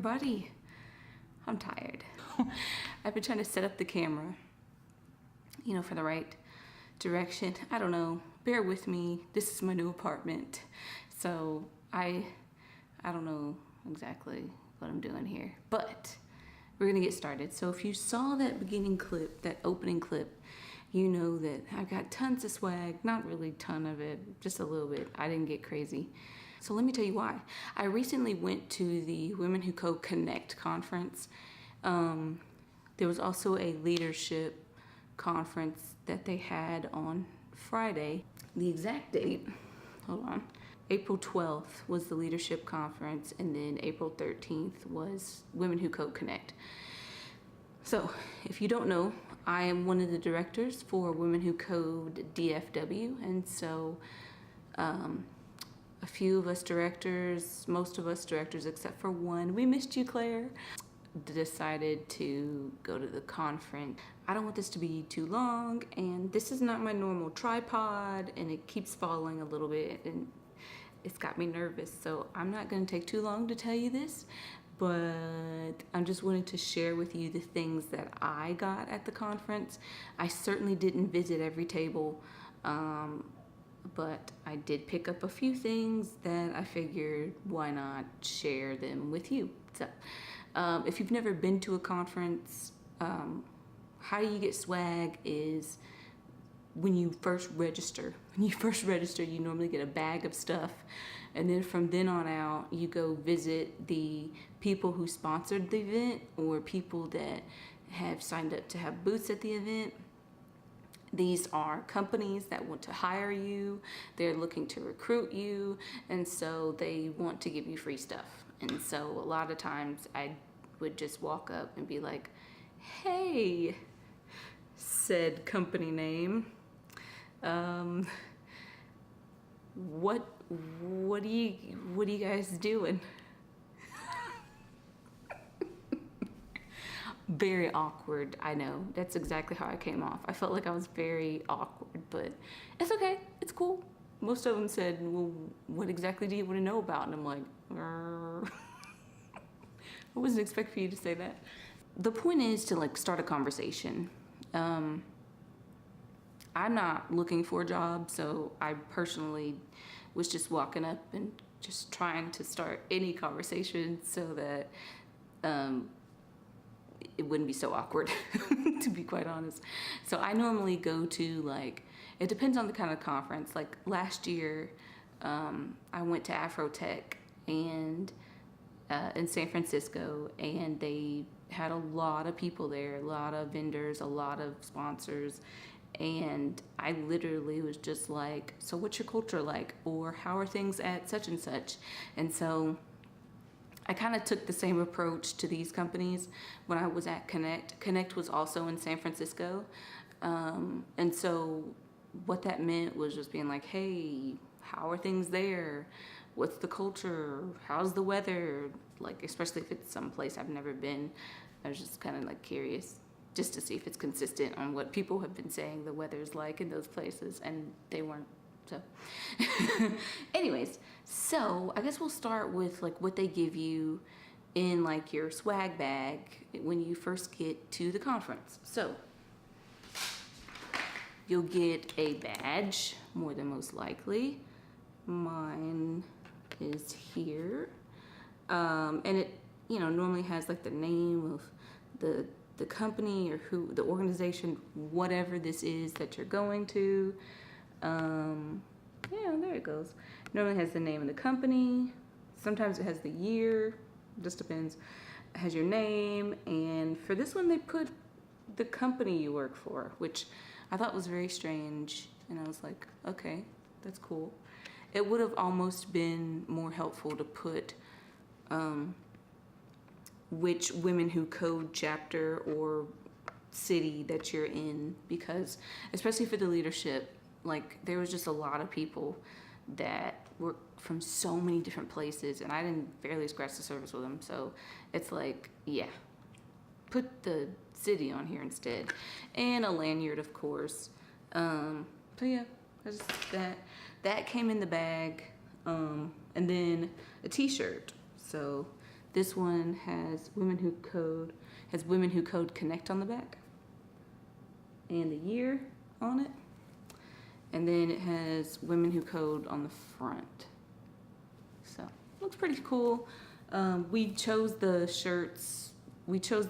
everybody. I'm tired. I've been trying to set up the camera, you know, for the right direction. I don't know. Bear with me. This is my new apartment. So I don't know exactly what I'm doing here, but we're gonna get started. So if you saw that beginning clip, that opening clip, you know that I've got tons of swag, not really a ton of it, just a little bit. I didn't get crazy. So let me tell you why. I recently went to the Women Who Code Connect conference. There was also a leadership conference that they had on Friday. The exact date, hold on. April 12th was the leadership conference, and then April 13th was Women Who Code Connect. So if you don't know, I am one of the directors for Women Who Code DFW, and so a few of us directors, most of us directors except for one, we missed you, Claire, decided to go to the conference. I don't want this to be too long, and this is not my normal tripod, and it keeps falling a little bit, and it's got me nervous. So I'm not gonna take too long to tell you this, but I'm just wanting to share with you the things that I got at the conference. I certainly didn't visit every table, but I did pick up a few things that I figured why not share them with you. So if you've never been to a conference, how you get swag is when you first register. When you first register, you normally get a bag of stuff, and then from then on out, you go visit the people who sponsored the event or people that have signed up to have booths at the event. These are companies that want to hire you. They're looking to recruit you, and so they want to give you free stuff. And so a lot of times I would just walk up and be like, hey, said company name, what are you guys doing? Very awkward, I know. That's exactly how I came off. I felt like I was very awkward, but it's okay, it's cool. Most of them said, well, what exactly do you want to know about? And I'm like, I wasn't expecting for you to say that. The point is to like start a conversation. I'm not looking for a job, so I personally was just walking up and just trying to start any conversation so that it wouldn't be so awkward, to be quite honest. So I normally go to, like, it depends on the kind of conference. Like last year, I went to Afrotech and in San Francisco, and they had a lot of people there, a lot of vendors, a lot of sponsors, and I literally was just like, so what's your culture like? Or how are things at such and such? And so I kind of took the same approach to these companies when I was at Connect. Connect was also in San Francisco. And so what that meant was just being like, hey, how are things there? What's the culture? How's the weather? Like, especially if it's someplace I've never been. I was just kind of like curious just to see if it's consistent on what people have been saying the weather's like in those places, and they weren't. So anyways, so I guess we'll start with like what they give you in like your swag bag when you first get to the conference. So you'll get a badge, more than most likely. Mine is here. And it, you know, normally has like the name of the company or who, the organization, whatever this is that you're going to. Yeah, there it goes. Normally has the name of the company. Sometimes it has the year, just depends. It has your name, and for this one they put the company you work for, which I thought was very strange, and I was like, okay, that's cool. It would have almost been more helpful to put which Women Who Code chapter or city that you're in, because especially for the leadership, like there was just a lot of people that were from so many different places, and I didn't barely scratch the surface with them. So it's like, yeah, put the city on here instead, and a lanyard, of course. So yeah, that's that came in the bag, and then a t-shirt. So This one has Women Who Code Connect on the back, and the year on it. And then it has Women Who Code on the front. So, looks pretty cool. We chose the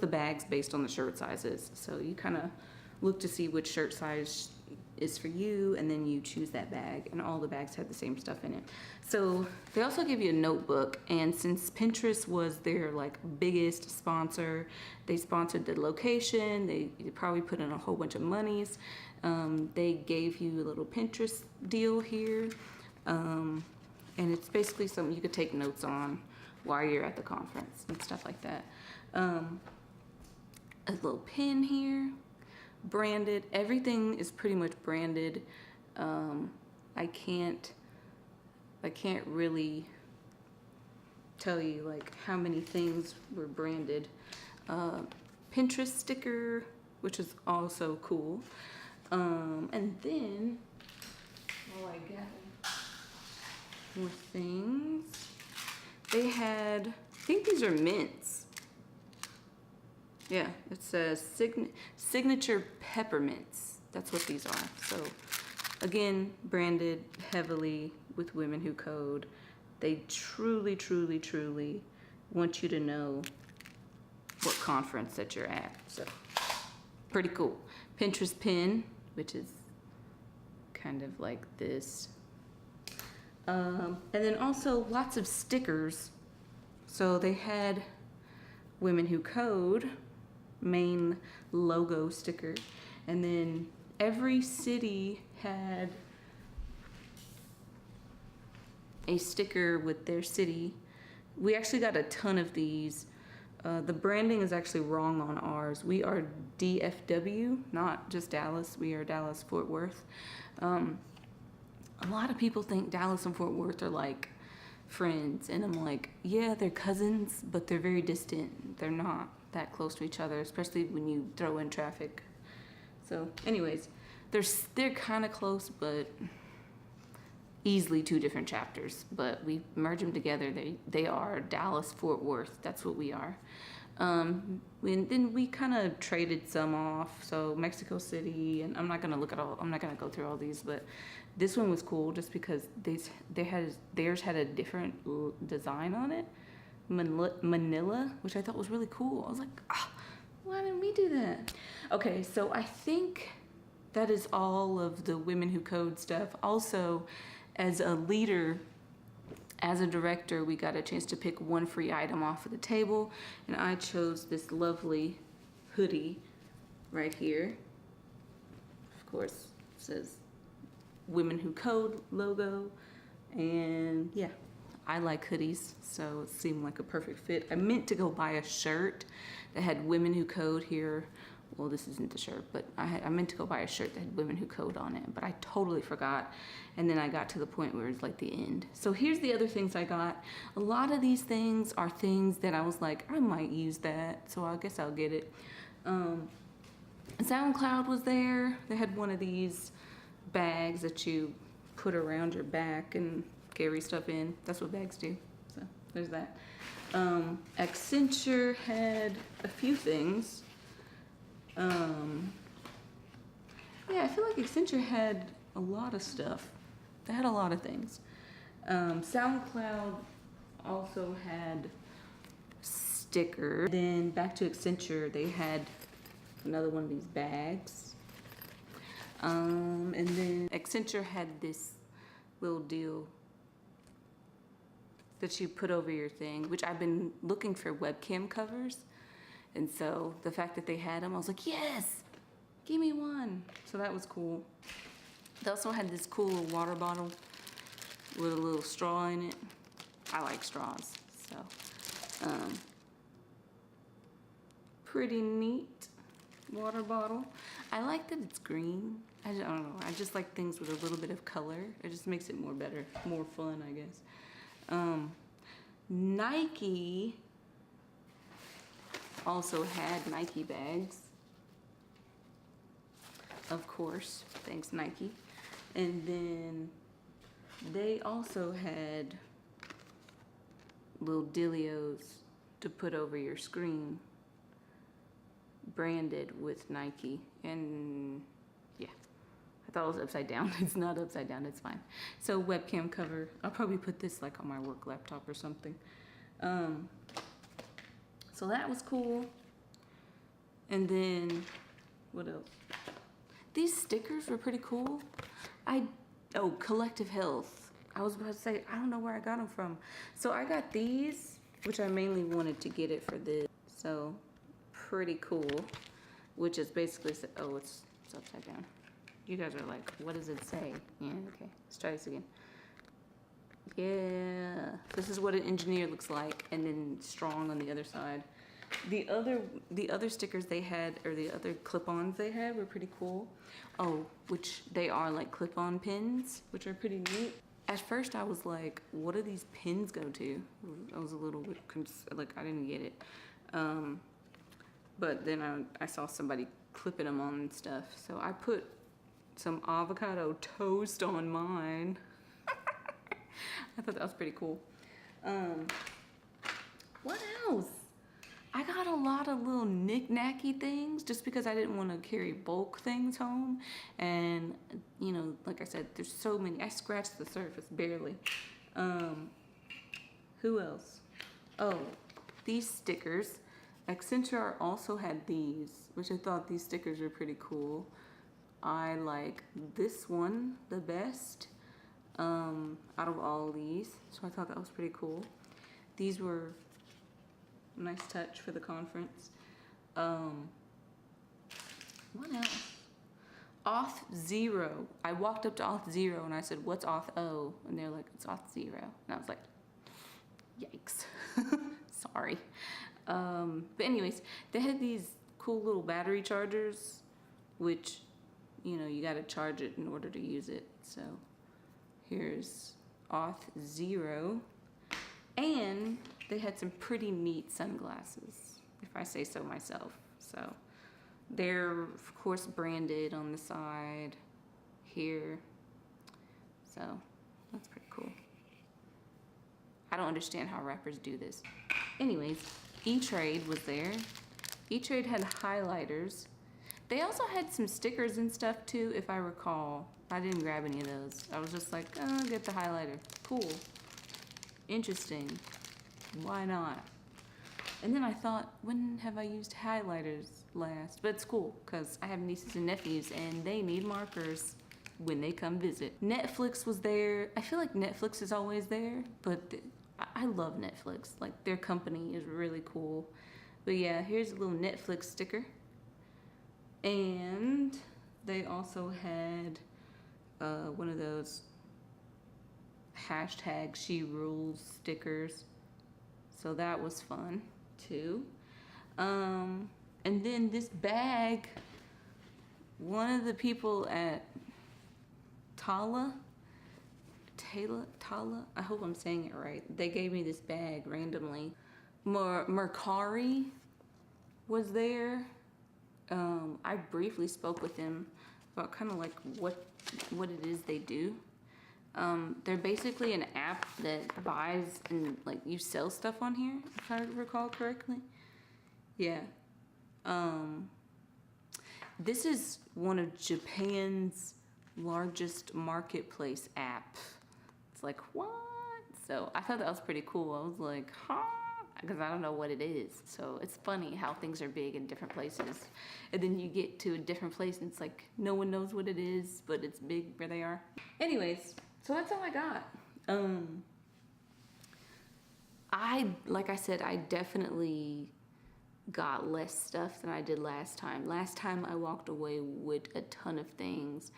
bags based on the shirt sizes. So you kind of look to see which shirt size is for you, and then you choose that bag, and all the bags had the same stuff in it. So they also give you a notebook, and since Pinterest was their like biggest sponsor, they sponsored the location, they probably put in a whole bunch of monies. They gave you a little Pinterest deal here, and it's basically something you could take notes on while you're at the conference and stuff like that. A little pin here, branded. Everything is pretty much branded. I can't really tell you like how many things were branded. Pinterest sticker, which is also cool. And then, I got more things. They had, I think these are mints. Yeah, it says signature peppermints. That's what these are. So again, branded heavily with Women Who Code. They truly, truly, truly want you to know what conference that you're at. So pretty cool. Pinterest pin, which is kind of like this. And then also lots of stickers. So they had Women Who Code main logo sticker, and then every city had a sticker with their city. We actually got a ton of these. The branding is actually wrong on ours. We are DFW, not just Dallas. We are Dallas Fort Worth. A lot of people think Dallas and Fort Worth are like friends, and I'm like, yeah, they're cousins, but they're very distant. They're not that close to each other, especially when you throw in traffic. So anyways, they're kind of close, but easily two different chapters, but we merge them together. They are Dallas Fort Worth. That's what we are. And then we kind of traded some off. So Mexico City, and I'm not gonna go through all these, but this one was cool just because theirs had a different design on it. Manila, which I thought was really cool. I was like, why didn't we do that? Okay, so I think that is all of the Women Who Code stuff. Also, as a leader, as a director, we got a chance to pick one free item off of the table, and I chose this lovely hoodie right here. Of course, it says Women Who Code logo, and yeah, I like hoodies, so it seemed like a perfect fit. I meant to go buy a shirt that had Women Who Code here. Well, this isn't the shirt, but I meant to go buy a shirt that had Women Who Code on it, but I totally forgot. And then I got to the point where it's like the end. So here's the other things I got. A lot of these things are things that I was like, I might use that, so I guess I'll get it. SoundCloud was there. They had one of these bags that you put around your back and carry stuff in. That's what bags do. So there's that. Accenture had a few things. Yeah, I feel like Accenture had a lot of stuff. They had a lot of things. SoundCloud also had stickers. Then back to Accenture, they had another one of these bags. And then Accenture had this little deal that you put over your thing, which I've been looking for webcam covers. And so the fact that they had them, I was like, yes, give me one. So that was cool. They also had this cool little water bottle with a little straw in it. I like straws, so pretty neat water bottle. I like that it's green. I don't know. I just like things with a little bit of color. It just makes it more fun, I guess. Nike also had Nike bags, of course, thanks Nike. And then they also had little dealios to put over your screen, branded with Nike. And yeah, I thought it was upside down. It's not upside down, it's fine. So webcam cover, I'll probably put this like on my work laptop or something. So that was cool. And then what else? These stickers were pretty cool. Oh, Collective Health. I was about to say, I don't know where I got them from. So I got these, which I mainly wanted to get it for this. So pretty cool, which is basically, oh, it's upside down. You guys are like, what does it say? Yeah, okay, let's try this again. Yeah, this is what an engineer looks like, and then strong on the other side. The other stickers they had, or the other clip-ons they had, were pretty cool. Oh, which they are like clip-on pins, which are pretty neat. At first I was like, what do these pins go to? I was a little bit, like, I didn't get it. But then I saw somebody clipping them on and stuff. So I put some avocado toast on mine. I thought that was pretty cool. What else? I got a lot of little knick-knacky things just because I didn't want to carry bulk things home. And, you know, like I said, there's so many. I scratched the surface barely. Who else? Oh, these stickers. Accenture also had these, which I thought these stickers were pretty cool. I like this one the best out of all these. So I thought that was pretty cool. These were nice touch for the conference. What else? Auth0. I walked up to Auth0 and I said, what's Auth0? And they're like, it's Auth0. And I was like, yikes. Sorry. But anyways, they had these cool little battery chargers, which, you know, you gotta charge it in order to use it. So here's Auth0. And they had some pretty neat sunglasses, if I say so myself. So they're, of course, branded on the side here. So that's pretty cool. I don't understand how rappers do this. Anyways, E-Trade was there. E-Trade had highlighters. They also had some stickers and stuff too, if I recall. I didn't grab any of those. I was just like, oh, I'll get the highlighter. Cool. Interesting. Why not? And then I thought, when have I used highlighters last? But it's cool, because I have nieces and nephews, and they need markers when they come visit. Netflix was there. I feel like Netflix is always there, but I love Netflix. Like, their company is really cool. But yeah, here's a little Netflix sticker. And they also had one of those hashtag she rules stickers, so that was fun too. And then this bag, one of the people at Tala, I hope I'm saying it right, they gave me this bag randomly. Mercari was there. I briefly spoke with him about kind of like what it is they do. They're basically an app that buys and like you sell stuff on here, if I recall correctly. Yeah. This is one of Japan's largest marketplace apps. It's like, what? So I thought that was pretty cool. I was like, huh? Because I don't know what it is. So it's funny how things are big in different places. And then you get to a different place and it's like, no one knows what it is, but it's big where they are. Anyways, so that's all I got. Like I said, I definitely got less stuff than I did last time. Last time I walked away with a ton of things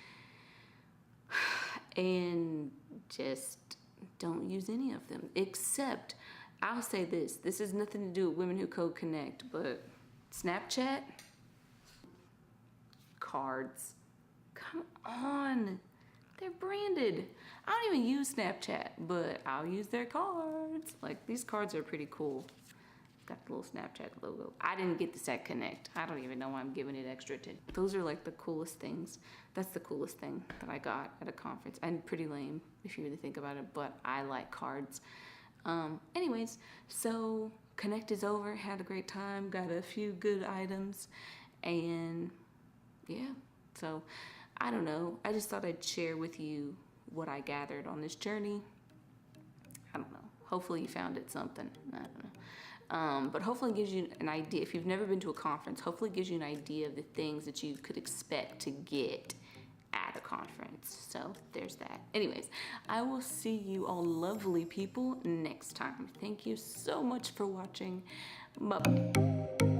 and just don't use any of them, except I'll say this has nothing to do with Women Who Code Connect, but Snapchat cards, come on, they're branded. I don't even use Snapchat, but I'll use their cards. Like, these cards are pretty cool. Got the little Snapchat logo. I didn't get the Set Connect. I don't even know why I'm giving it extra attention. Those are like the coolest things. That's the coolest thing that I got at a conference. And pretty lame if you really think about it, but I like cards. Anyways, so Connect is over, had a great time, got a few good items, and yeah, so I don't know. I just thought I'd share with you what I gathered on this journey. I don't know. Hopefully you found it something. I don't know. But hopefully it gives you an idea. If you've never been to a conference, hopefully it gives you an idea of the things that you could expect to get at a conference. So there's that. Anyways, I will see you all lovely people next time. Thank you so much for watching. Bye-bye.